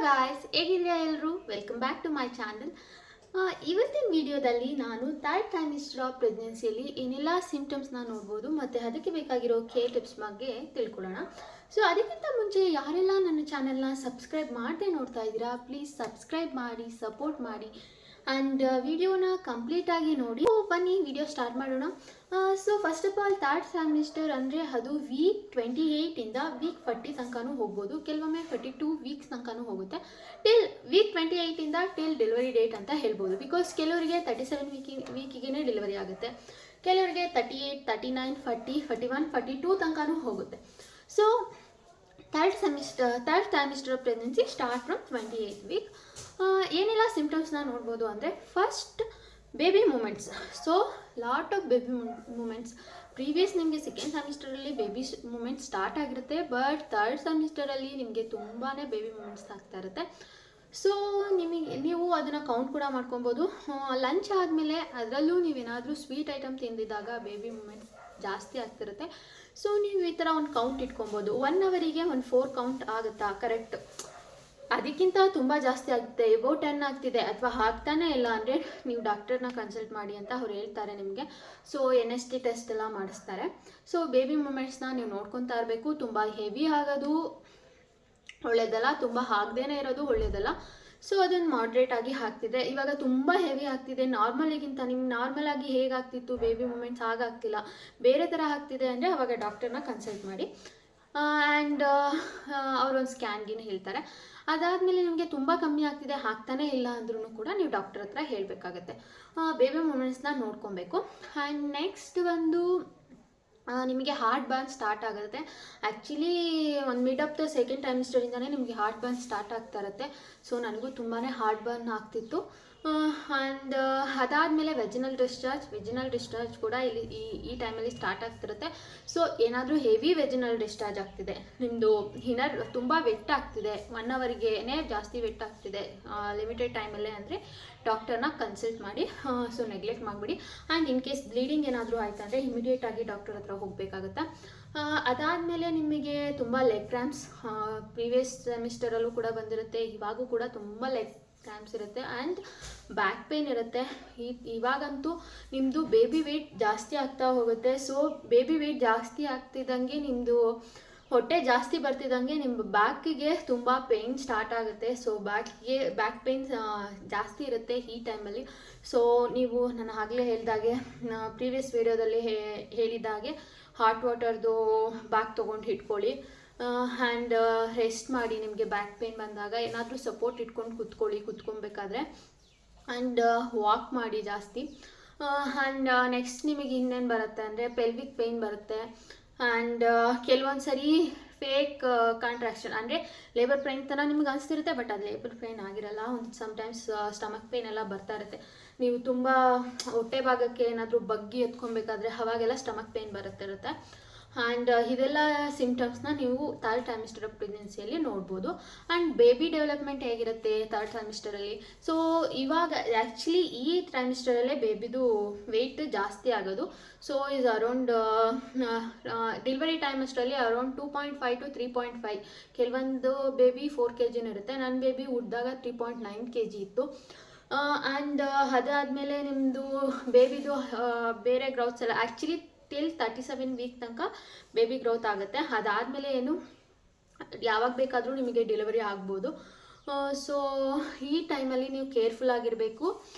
Guys, ಹೇಗಿದ್ದೀರಾ ಎಲ್ಲರೂ? Welcome back to my channel. ಇವತ್ತಿನ ವಿಡಿಯೋದಲ್ಲಿ ನಾನು ಥರ್ಡ್ ಟ್ರೈಮಿಸ್ಟರ್ ಆಫ್ ಪ್ರೆಗ್ನೆನ್ಸಿಯಲ್ಲಿ ಏನೆಲ್ಲ ಸಿಂಪ್ಟಮ್ಸ್ನ ನೋಡ್ಬೋದು ಮತ್ತು ಅದಕ್ಕೆ ಬೇಕಾಗಿರೋ ಕೇರ್ ಟಿಪ್ಸ್ ಬಗ್ಗೆ ತಿಳ್ಕೊಳ್ಳೋಣ. ಸೊ ಅದಕ್ಕಿಂತ ಮುಂಚೆ ಯಾರೆಲ್ಲ ನನ್ನ ಚಾನಲ್ನ ಸಬ್ಸ್ಕ್ರೈಬ್ ಮಾಡದೆ ನೋಡ್ತಾ ಇದ್ದೀರಾ, ಪ್ಲೀಸ್ ಸಬ್ಸ್ಕ್ರೈಬ್ ಮಾಡಿ, ಸಪೋರ್ಟ್ ಮಾಡಿ ಆ್ಯಂಡ್ ವಿಡಿಯೋನ ಕಂಪ್ಲೀಟಾಗಿ ನೋಡಿ. ಬನ್ನಿ ವಿಡಿಯೋ ಸ್ಟಾರ್ಟ್ ಮಾಡೋಣ. So first of all third trimester ಅಂದರೆ ಅದು ವೀಕ್ 28ಇಂದ ವೀಕ್ 40 ತನಕನೂ ಹೋಗ್ಬೋದು, ಕೆಲವೊಮ್ಮೆ 42 ವೀಕ್ಸ್ ತನಕನೂ ಹೋಗುತ್ತೆ. ಟಿಲ್ ವೀಕ್ 28ಇಂದ ಟಿಲ್ ಡೆಲಿವರಿ ಡೇಟ್ ಅಂತ ಹೇಳ್ಬೋದು. ಬಿಕಾಸ್ ಕೆಲವರಿಗೆ 37 ವೀಕಿಗೆ ಡೆಲಿವರಿ ಆಗುತ್ತೆ, ಕೆಲವರಿಗೆ 38, 39, 40, 41, 42 ತನಕನೂ ಹೋಗುತ್ತೆ. So third trimester of pregnancy start from 28th week. ಏನೆಲ್ಲ ಸಿಂಪ್ಟಮ್ಸ್ನ ನೋಡ್ಬೋದು ಅಂದರೆ, first baby movements. So lot of baby movements. Previous ನಿಮಗೆ ಸೆಕೆಂಡ್ ಸೆಮಿಸ್ಟರಲ್ಲಿ ಬೇಬಿ ಮೂಮೆಂಟ್ಸ್ ಸ್ಟಾರ್ಟ್ ಆಗಿರುತ್ತೆ, ಬಟ್ ಥರ್ಡ್ ಸೆಮಿಸ್ಟರಲ್ಲಿ ನಿಮಗೆ ತುಂಬಾ ಬೇಬಿ ಮೂಮೆಂಟ್ಸ್ ಆಗ್ತಾ ಇರುತ್ತೆ. ಸೊ ನೀವು ಅದನ್ನು ಕೌಂಟ್ ಕೂಡ ಮಾಡ್ಕೊಬೋದು. ಲಂಚ್ ಆದಮೇಲೆ ಅದರಲ್ಲೂ ನೀವೇನಾದರೂ ಸ್ವೀಟ್ ಐಟಮ್ ತಿಂದಿದ್ದಾಗ ಬೇಬಿ ಮೂಮೆಂಟ್ಸ್ ಜಾಸ್ತಿ ಆಗ್ತಿರುತ್ತೆ. ಸೊ ನೀವು ಈ ಥರ ಒಂದು ಕೌಂಟ್ ಇಟ್ಕೊಬೋದು. 1 ಅವರಿಗೆ ಒಂದು 4 ಕೌಂಟ್ ಆಗುತ್ತಾ? ಕರೆಕ್ಟ್. ಅದಕ್ಕಿಂತ ತುಂಬ ಜಾಸ್ತಿ ಆಗುತ್ತೆ, ಎಬೋ 10 ಆಗ್ತಿದೆ ಅಥವಾ ಆಗ್ತಾನೆ ಇಲ್ಲ ಅಂದರೆ ನೀವು ಡಾಕ್ಟರ್ನ ಕನ್ಸಲ್ಟ್ ಮಾಡಿ ಅಂತ ಅವ್ರು ಹೇಳ್ತಾರೆ ನಿಮಗೆ. ಸೊ NST ಟೆಸ್ಟ್ ಎಲ್ಲ ಮಾಡಿಸ್ತಾರೆ. ಸೊ ಬೇಬಿ ಮೂಮೆಂಟ್ಸ್ನ ನೀವು ನೋಡ್ಕೊತಾ ಇರಬೇಕು. ತುಂಬ ಹೆವಿ ಆಗೋದು ಒಳ್ಳೆಯದಲ್ಲ, ತುಂಬ ಆಗದೇನೆ ಇರೋದು ಒಳ್ಳೆಯದಲ್ಲ. ಸೊ ಅದನ್ನು ಮಾಡ್ರೇಟ್ ಆಗಿ ಆಗ್ತಿದೆ. ಇವಾಗ ತುಂಬ ಹೆವಿ ಆಗ್ತಿದೆ, ನಾರ್ಮಲಿಗಿಂತ ನಿಮ್ಗೆ ನಾರ್ಮಲ್ ಆಗಿ ಹೇಗಾಗ್ತಿತ್ತು ಬೇಬಿ ಮೂಮೆಂಟ್ಸ್ ಆಗಾಗ್ತಿಲ್ಲ, ಬೇರೆ ಥರ ಆಗ್ತಿದೆ ಅಂದರೆ ಅವಾಗ ಡಾಕ್ಟರ್ನ ಕನ್ಸಲ್ಟ್ ಮಾಡಿ. ಆ್ಯಂಡ್ ಅವರೊಂದು ಸ್ಕ್ಯಾನ್ಗಿನ ಹೇಳ್ತಾರೆ. ಅದಾದಮೇಲೆ ನಿಮಗೆ ತುಂಬ ಕಮ್ಮಿ ಆಗ್ತಿದೆ, ಆಗ್ತಾನೇ ಇಲ್ಲ ಅಂದ್ರೂ ಕೂಡ ನೀವು ಡಾಕ್ಟರ್ ಹತ್ರ ಹೇಳಬೇಕಾಗತ್ತೆ. ಬೇಬಿ ಮೂಮೆಂಟ್ಸ್ನ ನೋಡ್ಕೊಬೇಕು. ಆ್ಯಂಡ್ ನೆಕ್ಸ್ಟ್ ಬಂದು ನಿಮಗೆ ಹಾರ್ಟ್ ಬರ್ನ್ ಸ್ಟಾರ್ಟ್ ಆಗುತ್ತೆ. ಆ್ಯಕ್ಚುಲಿ ಒಂದು ಮಿಡ್ ಆಫ್ ದ ಸೆಕೆಂಡ್ ಟ್ರೈಮಿಸ್ಟರಿಂದನೇ ನಿಮಗೆ ಹಾರ್ಟ್ ಬರ್ನ್ ಸ್ಟಾರ್ಟ್ ಆಗ್ತಾ ಇರುತ್ತೆ. ಸೊ ನನಗೂ ತುಂಬಾ ಹಾರ್ಟ್ ಬರ್ನ್ ಆಗ್ತಿತ್ತು. ಆ್ಯಂಡ್ ಅದಾದಮೇಲೆ ವೆಜಿನಲ್ ಡಿಸ್ಚಾರ್ಜ್ ಕೂಡ ಈ ಟೈಮಲ್ಲಿ ಸ್ಟಾರ್ಟ್ ಆಗ್ತಿರುತ್ತೆ. ಸೊ ಏನಾದರೂ ಹೆವಿ ವೆಜಿನಲ್ ಡಿಸ್ಚಾರ್ಜ್ ಆಗ್ತಿದೆ, ನಿಮ್ಮದು ಹಿನರ್ ತುಂಬ ವೆಟ್ ಆಗ್ತಿದೆ, 1 ಅವರ್ಗೆ ಜಾಸ್ತಿ ವೆಟ್ ಆಗ್ತಿದೆ ಲಿಮಿಟೆಡ್ ಟೈಮಲ್ಲೇ ಅಂದರೆ ಡಾಕ್ಟರ್ನ ಕನ್ಸಲ್ಟ್ ಮಾಡಿ. ಸೊ ನೆಗ್ಲೆಕ್ಟ್ ಮಾಡಿಬಿಡಿ. ಆ್ಯಂಡ್ ಇನ್ ಕೇಸ್ ಬ್ಲೀಡಿಂಗ್ ಏನಾದರೂ ಆಯ್ತು ಅಂದರೆ ಇಮಿಡಿಯೇಟಾಗಿ ಡಾಕ್ಟರ್ ಹತ್ರ ಹೋಗಬೇಕಾಗುತ್ತೆ. ಅದಾದಮೇಲೆ ನಿಮಗೆ ತುಂಬ ಲೆಗ್ ಕ್ರ್ಯಾಂಪ್ಸ್, ಪ್ರೀವಿಯಸ್ ಸೆಮಿಸ್ಟರಲ್ಲೂ ಕೂಡ ಬಂದಿರುತ್ತೆ, ಇವಾಗೂ ಕೂಡ ತುಂಬ ಲೆಗ್ ಕ್ರ್ಯಾಂಪ್ಸ್ ಇರುತ್ತೆ ಆ್ಯಂಡ್ ಬ್ಯಾಕ್ ಪೇನ್ ಇರುತ್ತೆ. ಇವಾಗಂತೂ ನಿಮ್ಮದು ಬೇಬಿ ವೆಯ್ಟ್ ಜಾಸ್ತಿ ಆಗ್ತಾ ಹೋಗುತ್ತೆ. ಸೊ ಬೇಬಿ ವೆಯ್ಟ್ ಜಾಸ್ತಿ ಆಗ್ತಿದ್ದಂಗೆ ನಿಮ್ಮದು ಹೊಟ್ಟೆ ಜಾಸ್ತಿ ಬರ್ತಿದ್ದಂಗೆ ನಿಮ್ಮ ಬ್ಯಾಕಿಗೆ ತುಂಬ ಪೇಯ್ನ್ ಸ್ಟಾರ್ಟ್ ಆಗುತ್ತೆ. ಸೊ ಬ್ಯಾಕ್ ಪೇಯ್ನ್ ಜಾಸ್ತಿ ಇರುತ್ತೆ ಈ ಟೈಮಲ್ಲಿ. ಸೊ ನೀವು ನಾನು ಆಗಲೇ ಹೇಳಿದಾಗೆ, ಪ್ರೀವಿಯಸ್ ವಿಡಿಯೋದಲ್ಲಿ ಹೇಳಿದಾಗೆ ಹಾಟ್ ವಾಟರ್ದು ಬ್ಯಾಗ್ ತೊಗೊಂಡು ಇಟ್ಕೊಳ್ಳಿ. ಆ್ಯಂಡ್ ರೆಸ್ಟ್ ಮಾಡಿ. ನಿಮಗೆ ಬ್ಯಾಕ್ ಪೇಯ್ನ್ ಬಂದಾಗ ಏನಾದರೂ ಸಪೋರ್ಟ್ ಇಟ್ಕೊಂಡು ಕುತ್ಕೊಬೇಕಾದ್ರೆ. ಆ್ಯಂಡ್ ವಾಕ್ ಮಾಡಿ ಜಾಸ್ತಿ. ಆ್ಯಂಡ್ ನೆಕ್ಸ್ಟ್ ನಿಮಗೆ ಇನ್ನೇನು ಬರುತ್ತೆ ಅಂದರೆ ಪೆಲ್ವಿಕ್ ಪೇಯ್ನ್ ಬರುತ್ತೆ. ಆ್ಯಂಡ್ ಕೆಲವೊಂದು ಸರಿ ಫೇಕ್ ಕಾಂಟ್ರಾಕ್ಷನ್ ಅಂದರೆ ಲೇಬರ್ ಪೇಯ್ನ್ ಥರ ನಿಮ್ಗೆ ಅನಿಸ್ತಿರುತ್ತೆ, ಬಟ್ ಅದು ಲೇಬರ್ ಪೇಯ್ನ್ ಆಗಿರಲ್ಲ. ಒಂದು ಸಮ್ಟೈಮ್ಸ್ ಸ್ಟಮಕ್ ಪೇಯ್ನ್ ಎಲ್ಲ ಬರ್ತಾ ಇರುತ್ತೆ. ನೀವು ತುಂಬ ಹೊಟ್ಟೆ ಭಾಗಕ್ಕೆ ಏನಾದರೂ ಬಗ್ಗಿ ಎತ್ಕೊಬೇಕಾದ್ರೆ ಅವಾಗೆಲ್ಲ ಸ್ಟಮಕ್ ಪೇಯ್ನ್ ಬರುತ್ತಿರುತ್ತೆ. ಆ್ಯಂಡ್ ಇದೆಲ್ಲ ಸಿಂಪ್ಟಮ್ಸ್ನ ನೀವು ಥರ್ಡ್ ಟ್ರೈಮಿಸ್ಟರ್ ಆಫ್ ಪ್ರೆಗ್ನೆನ್ಸಿಯಲ್ಲಿ ನೋಡ್ಬೋದು. ಆ್ಯಂಡ್ ಬೇಬಿ ಡೆವಲಪ್ಮೆಂಟ್ ಹೇಗಿರುತ್ತೆ ಥರ್ಡ್ ಟ್ರೈಮಿಸ್ಟರಲ್ಲಿ? ಸೊ ಇವಾಗ ಆ್ಯಕ್ಚುಲಿ ಈ ಟ್ರೈಮಿಸ್ಟರಲ್ಲೇ ಬೇಬಿದು ವೆಯ್ಟ್ ಜಾಸ್ತಿ ಆಗೋದು. So is around delivery time ಅಷ್ಟರಲ್ಲಿ ಅರೌಂಡ್ 2.5 to 3.5. ಕೆಲವೊಂದು ಬೇಬಿ 4 kg ಇರುತ್ತೆ. ನನ್ನ ಬೇಬಿ ಹುಟ್ಟಿದಾಗ 3.9 kg ಇತ್ತು. ಆ್ಯಂಡ್ ಅದಾದಮೇಲೆ ನಿಮ್ಮದು ಬೇಬಿದು ಬೇರೆ ಗ್ರೌತ್ಸ್ ಎಲ್ಲ ಆ್ಯಕ್ಚುಲಿ ಟಿಲ್ 37 ವೀಕ್ ತನಕ ಬೇಬಿ ಗ್ರೋತ್ ಆಗುತ್ತೆ. ಅದಾದಮೇಲೆ ಏನು ಯಾವಾಗ ಬೇಕಾದರೂ ನಿಮಗೆ ಡೆಲಿವರಿ ಆಗ್ಬೋದು. ಸೊ ಈ ಟೈಮಲ್ಲಿ ನೀವು ಕೇರ್ಫುಲ್ ಆಗಿರಬೇಕು.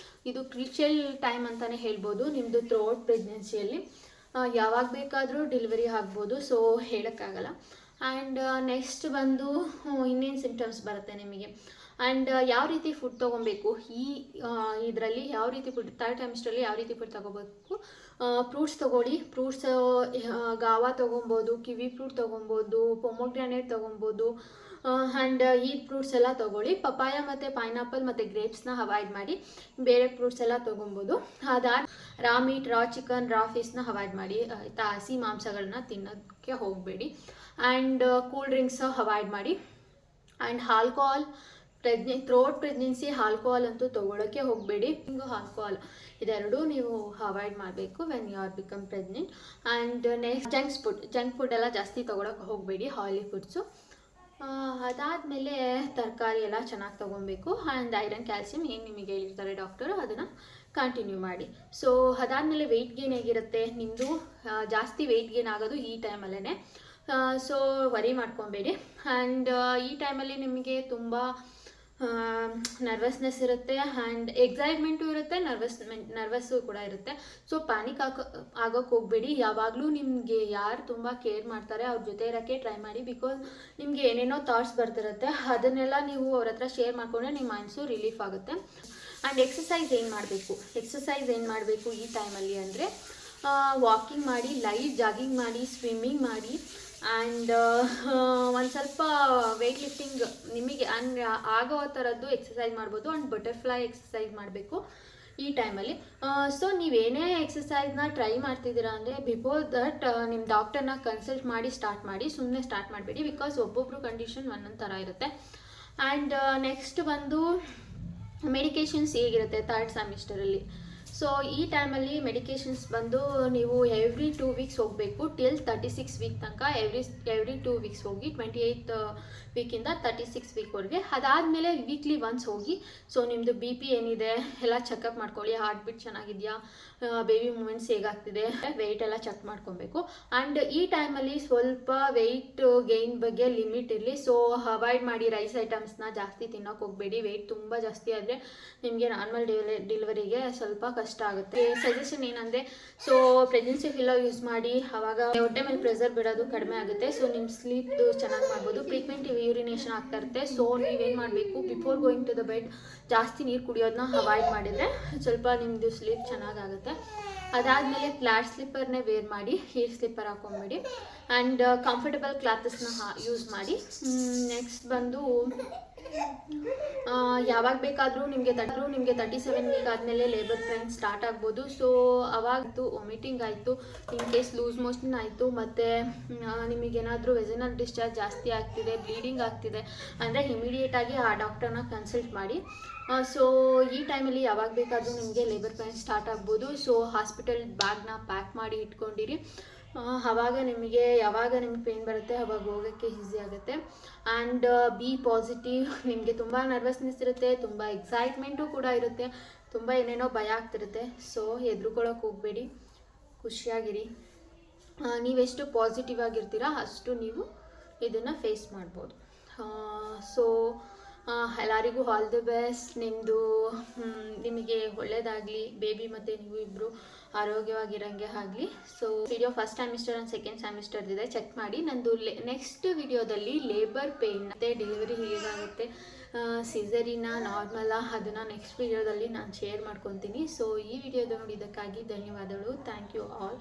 ಇದು ಕ್ರಿಷಿಯಲ್ ಟೈಮ್ ಅಂತಲೇ ಹೇಳ್ಬೋದು ನಿಮ್ಮದು ಥ್ರೂಔಟ್ ಪ್ರೆಗ್ನೆನ್ಸಿಯಲ್ಲಿ. ಯಾವಾಗ ಬೇಕಾದರೂ ಡೆಲಿವರಿ ಆಗ್ಬೋದು, ಸೊ ಹೇಳೋಕ್ಕಾಗಲ್ಲ. ಆ್ಯಂಡ್ ನೆಕ್ಸ್ಟ್ ಬಂದು ಇನ್ನೇನು ಸಿಂಪ್ಟಮ್ಸ್ ಬರುತ್ತೆ ನಿಮಗೆ. ಆ್ಯಂಡ್ ಯಾವ ರೀತಿ ಫುಡ್ ತೊಗೊಬೇಕು ಇದರಲ್ಲಿ, ಯಾವ ರೀತಿ ಫುಡ್ ಥರ್ಡ್ ಟ್ರೈಮಿಸ್ಟರಲ್ಲಿ ಯಾವ ರೀತಿ ಫುಡ್ ತೊಗೋಬೇಕು? ಫ್ರೂಟ್ಸ್ ತೊಗೊಳ್ಳಿ. ಫ್ರೂಟ್ಸ್ ಗಾವಾ ತೊಗೊಬೋದು, ಕಿವಿ ಫ್ರೂಟ್ ತೊಗೊಬೋದು, ಪೊಮೊಗ್ರಾನೇಟ್ ತೊಗೊಬೋದು. ಆ್ಯಂಡ್ ಈ ಫ್ರೂಟ್ಸ್ ಎಲ್ಲ ತೊಗೊಳ್ಳಿ. ಪಪಾಯ ಮತ್ತು ಪೈನಾಪಲ್ ಮತ್ತು ಗ್ರೇಪ್ಸ್ನ ಅವಾಯ್ಡ್ ಮಾಡಿ, ಬೇರೆ ಫ್ರೂಟ್ಸ್ ಎಲ್ಲ ತೊಗೊಬೋದು. Raw meat, raw chicken, raw ಫಿಶ್ನ ಅವಾಯ್ಡ್ ಮಾಡಿ. ಆಯಿತಾ? ಹಸಿ ಮಾಂಸಗಳನ್ನ ತಿನ್ನೋಕ್ಕೆ ಹೋಗಬೇಡಿ. ಆ್ಯಂಡ್ ಕೂಲ್ ಡ್ರಿಂಕ್ಸ್ ಅವಾಯ್ಡ್ ಮಾಡಿ. And alcohol throughout pregnancy alcohol ಅಂತೂ ತೊಗೊಳಕ್ಕೆ ಹೋಗಬೇಡಿ. ಆಲ್ಕೋಹಾಲ್ ಇದೆರಡೂ ನೀವು ಅವಾಯ್ಡ್ ಮಾಡಬೇಕು when you are become pregnant. And next junk food ಎಲ್ಲ ಜಾಸ್ತಿ ತೊಗೊಳಕ್ಕೆ ಹೋಗಬೇಡಿ, ಆಯಿಲಿ ಫುಡ್ಸು. ಅದಾದಮೇಲೆ ತರಕಾರಿ ಎಲ್ಲ ಚೆನ್ನಾಗಿ ತೊಗೊಬೇಕು. ಆ್ಯಂಡ್ ಐರನ್ ಕ್ಯಾಲ್ಸಿಯಂ ಏನು ನಿಮಗೆ ಹೇಳಿರ್ತಾರೆ ಡಾಕ್ಟರು ಅದನ್ನು ಕಂಟಿನ್ಯೂ ಮಾಡಿ. ಸೊ ಅದಾದಮೇಲೆ ವೆಯ್ಟ್ ಗೇನ್ ಹೇಗಿರುತ್ತೆ ನಿಮ್ಮದು, ಜಾಸ್ತಿ ವೆಯ್ಟ್ ಗೇನ್ ಆಗೋದು ಈ ಟೈಮಲ್ಲೇ. So worry ಮಾಡ್ಕೊಬೇಡಿ. ಆ್ಯಂಡ್ ಈ ಟೈಮಲ್ಲಿ ನಿಮಗೆ ತುಂಬ ನರ್ವಸ್ನೆಸ್ ಇರುತ್ತೆ ಆ್ಯಂಡ್ ಎಕ್ಸೈಟ್ಮೆಂಟು ಇರುತ್ತೆ, ನರ್ವಸ್ಸು ಕೂಡ ಇರುತ್ತೆ. ಸೊ ಪ್ಯಾನಿಕ್ ಆಗೋಕ್ಕೆ ಹೋಗಬೇಡಿ. ಯಾವಾಗಲೂ ನಿಮಗೆ ಯಾರು ತುಂಬ ಕೇರ್ ಮಾಡ್ತಾರೆ ಅವ್ರ ಜೊತೆ ಇರೋಕ್ಕೆ ಟ್ರೈ ಮಾಡಿ. ಬಿಕಾಸ್ ನಿಮಗೆ ಏನೇನೋ ಥಾಟ್ಸ್ ಬರ್ತಿರುತ್ತೆ, ಅದನ್ನೆಲ್ಲ ನೀವು ಅವ್ರ ಹತ್ರ ಶೇರ್ ಮಾಡಿಕೊಂಡ್ರೆ ನಿಮ್ಮ ಮನಸ್ಸು ರಿಲೀಫ್ ಆಗುತ್ತೆ. ಆ್ಯಂಡ್ ಎಕ್ಸಸೈಸ್ ಏನು ಮಾಡಬೇಕು ಈ ಟೈಮಲ್ಲಿ ಅಂದರೆ, ವಾಕಿಂಗ್ ಮಾಡಿ, ಲೈಟ್ ಜಾಗಿಂಗ್ ಮಾಡಿ, ಸ್ವಿಮ್ಮಿಂಗ್ ಮಾಡಿ, ಆ್ಯಂಡ್ ಒಂದು ಸ್ವಲ್ಪ ವೆಯ್ಟ್ ಲಿಫ್ಟಿಂಗ್ ನಿಮಗೆ ಆಗೋ ಥರದ್ದು ಎಕ್ಸಸೈಸ್ ಮಾಡ್ಬೋದು. ಆ್ಯಂಡ್ ಬಟರ್ಫ್ಲೈ ಎಕ್ಸಸೈಸ್ ಮಾಡಬೇಕು ಈ ಟೈಮಲ್ಲಿ. ಸೊ ನೀವೇನೇ ಎಕ್ಸಸೈಸ್ನ ಟ್ರೈ ಮಾಡ್ತಿದ್ದೀರಾ ಅಂದರೆ ಬಿಫೋರ್ ದಟ್ ನಿಮ್ಮ ಡಾಕ್ಟರ್ನ ಕನ್ಸಲ್ಟ್ ಮಾಡಿ ಸ್ಟಾರ್ಟ್ ಮಾಡಿ, ಸುಮ್ಮನೆ ಸ್ಟಾರ್ಟ್ ಮಾಡಬೇಡಿ. ಬಿಕಾಸ್ ಒಬ್ಬೊಬ್ಬರು ಕಂಡೀಷನ್ ಒಂದೊಂದು ಥರ ಇರುತ್ತೆ. ಆ್ಯಂಡ್ ನೆಕ್ಸ್ಟ್ ಬಂದು ಮೆಡಿಕೇಷನ್ಸ್ ಹೇಗಿರುತ್ತೆ ಥರ್ಡ್ ಸೆಮಿಸ್ಟರಲ್ಲಿ. ಸೊ ಈ ಟೈಮಲ್ಲಿ ಮೆಡಿಕೇಷನ್ಸ್ ಬಂದು ನೀವು ಎವ್ರಿ 2 ವೀಕ್ಸ್ ಹೋಗಬೇಕು ಟಿಲ್ 36 ವೀಕ್ ತನಕ. ಎವ್ರಿ 2 ವೀಕ್ಸ್ ಹೋಗಿ 28th ವೀಕಿಂದ 36 ವೀಕ್ವರೆಗೆ. ಅದಾದಮೇಲೆ ವೀಕ್ಲಿ ಒನ್ಸ್ ಹೋಗಿ. ಸೊ ನಿಮ್ಮದು BP ಏನಿದೆ ಎಲ್ಲ ಚೆಕಪ್ ಮಾಡ್ಕೊಳ್ಳಿ. ಹಾರ್ಟ್ ಬೀಟ್ ಚೆನ್ನಾಗಿದೆಯಾ, ಬೇಬಿ ಮೂಮೆಂಟ್ಸ್ ಹೇಗಾಗ್ತಿದೆ, ವೆಯ್ಟ್ ಎಲ್ಲ ಚೆಕ್ ಮಾಡ್ಕೊಬೇಕು. ಆ್ಯಂಡ್ ಈ ಟೈಮಲ್ಲಿ ಸ್ವಲ್ಪ ವೆಯ್ಟ್ ಗೇನ್ ಬಗ್ಗೆ ಲಿಮಿಟ್ ಇರಲಿ. ಸೊ ಅವಾಯ್ಡ್ ಮಾಡಿ ರೈಸ್ ಐಟಮ್ಸ್ನ ಜಾಸ್ತಿ ತಿನ್ನೋಕೆ ಹೋಗಬೇಡಿ. ವೆಯ್ಟ್ ತುಂಬ ಜಾಸ್ತಿ ಆದರೆ ನಿಮಗೆ ನಾರ್ಮಲ್ ಡೆಲಿವರಿಗೆ ಸ್ವಲ್ಪ ಕಷ್ಟ ಆಗುತ್ತೆ. ಸಜೆಷನ್ ಏನಂದರೆ, ಸೊ ಪ್ರೆಗ್ನೆನ್ಸಿ ಫಿಲ್ಲರ್ ಯೂಸ್ ಮಾಡಿ, ಆವಾಗ ಹೊಟ್ಟೆ ಮೇಲೆ ಪ್ರೆಷರ್ ಬಿಡೋದು ಕಡಿಮೆ ಆಗುತ್ತೆ. ಸೊ ನಿಮ್ಮ ಸ್ಲೀಪ್ದು ಚೆನ್ನಾಗಿ ಮಾಡ್ಬೋದು. ಫ್ರೀಕ್ವೆಂಟ್ ಯೂರಿನೇಷನ್ ಆಗ್ತಾ ಇರುತ್ತೆ. ಸೊ ನೀವೇನು ಮಾಡಬೇಕು, before going to the bed ಜಾಸ್ತಿ ನೀರು ಕುಡಿಯೋದನ್ನ ಅವಾಯ್ಡ್ ಮಾಡಿದರೆ ಸ್ವಲ್ಪ ನಿಮ್ಮದು ಸ್ಲೀಪ್ ಚೆನ್ನಾಗಾಗುತ್ತೆ. ಅದಾದಮೇಲೆ ಫ್ಲ್ಯಾಟ್ ಸ್ಲಿಪ್ಪರ್ನೇ ವೇರ್ ಮಾಡಿ, ಹೀಲ್ ಸ್ಲಿಪ್ಪರ್ ಹಾಕೊಂಬೇಡಿ. ಆ್ಯಂಡ್ ಕಂಫರ್ಟಬಲ್ ಕ್ಲಾತಸ್ನ ಯೂಸ್ ಮಾಡಿ. ನೆಕ್ಸ್ಟ್ ಬಂದು ಯಾವಾಗ ಬೇಕಾದರೂ ನಿಮಗೆ 37 ವೀಕ್ ಆದಮೇಲೆ ಲೇಬರ್ ಪೇನ್ ಸ್ಟಾರ್ಟ್ ಆಗ್ಬೋದು. ಸೊ ಅವಾಗದು ವಾಮಿಟಿಂಗ್ ಆಯಿತು, ಇನ್ ಕೇಸ್ ಲೂಸ್ ಮೋಷನ್ ಆಯಿತು, ಮತ್ತು ನಿಮಗೇನಾದರೂ ವೆಜನಲ್ ಡಿಸ್ಚಾರ್ಜ್ ಜಾಸ್ತಿ ಆಗ್ತಿದೆ, ಬ್ಲೀಡಿಂಗ್ ಆಗ್ತಿದೆ ಅಂದರೆ ಇಮಿಡಿಯೇಟಾಗಿ ಆ ಡಾಕ್ಟರ್ನ ಕನ್ಸಲ್ಟ್ ಮಾಡಿ. ಸೊ ಈ ಟೈಮಲ್ಲಿ ಯಾವಾಗ ಬೇಕಾದರೂ ನಿಮಗೆ ಲೇಬರ್ ಪೇನ್ ಸ್ಟಾರ್ಟ್ ಆಗ್ಬೋದು. ಸೊ ಹಾಸ್ಪಿಟಲ್ ಬ್ಯಾಗ್ನ ಪ್ಯಾಕ್ ಮಾಡಿ ಇಟ್ಕೊಂಡಿರಿ. ಆವಾಗ ನಿಮಗೆ ಯಾವಾಗ ನಿಮ್ಗೆ ಪೇನ್ ಬರುತ್ತೆ ಅವಾಗ ಹೋಗೋಕ್ಕೆ ಈಸಿ ಆಗುತ್ತೆ. And B positive. ನಿಮಗೆ ತುಂಬ ನರ್ವಸ್ನೆಸ್ ಇರುತ್ತೆ, ತುಂಬ ಎಕ್ಸೈಟ್ಮೆಂಟು ಕೂಡ ಇರುತ್ತೆ, ತುಂಬ ಏನೇನೋ ಭಯ ಆಗ್ತಿರುತ್ತೆ. ಸೊ ಹೆದ್ರುಕೊಳ್ಳೋಕೆ ಹೋಗಬೇಡಿ, ಖುಷಿಯಾಗಿರಿ. ನೀವೆಷ್ಟು ಪಾಸಿಟಿವ್ ಆಗಿರ್ತೀರಾ ಅಷ್ಟು ನೀವು ಇದನ್ನು ಫೇಸ್ ಮಾಡ್ಬೋದು. ಸೊ ಎಲ್ಲರಿಗೂ ಆಲ್ ದಿ ಬೆಸ್ಟ್. ನಿಮಗೆ ಒಳ್ಳೆಯದಾಗಲಿ, ಬೇಬಿ ಮತ್ತು ನೀವು ಇಬ್ಬರು ಆರೋಗ್ಯವಾಗಿರೋಂಗೆ ಆಗಲಿ. So video first semester and second ಸೆಮಿಸ್ಟರ್ದಿದೆ, ಚೆಕ್ ಮಾಡಿ. ನಂದು ನೆಕ್ಸ್ಟ್ ವಿಡಿಯೋದಲ್ಲಿ ಲೇಬರ್ ಪೇಯ್ನ್ ಮತ್ತು ಡೆಲಿವರಿ ಹೇಗಾಗುತ್ತೆ, ಸಿಸರಿನ ನಾರ್ಮಲ್ಲ, ಅದನ್ನು ನೆಕ್ಸ್ಟ್ ವಿಡಿಯೋದಲ್ಲಿ ನಾನು ಶೇರ್ ಮಾಡ್ಕೊತೀನಿ. ಸೊ ಈ ವಿಡಿಯೋದ ನೋಡಿದ್ದಕ್ಕಾಗಿ ಧನ್ಯವಾದಗಳು. Thank you all.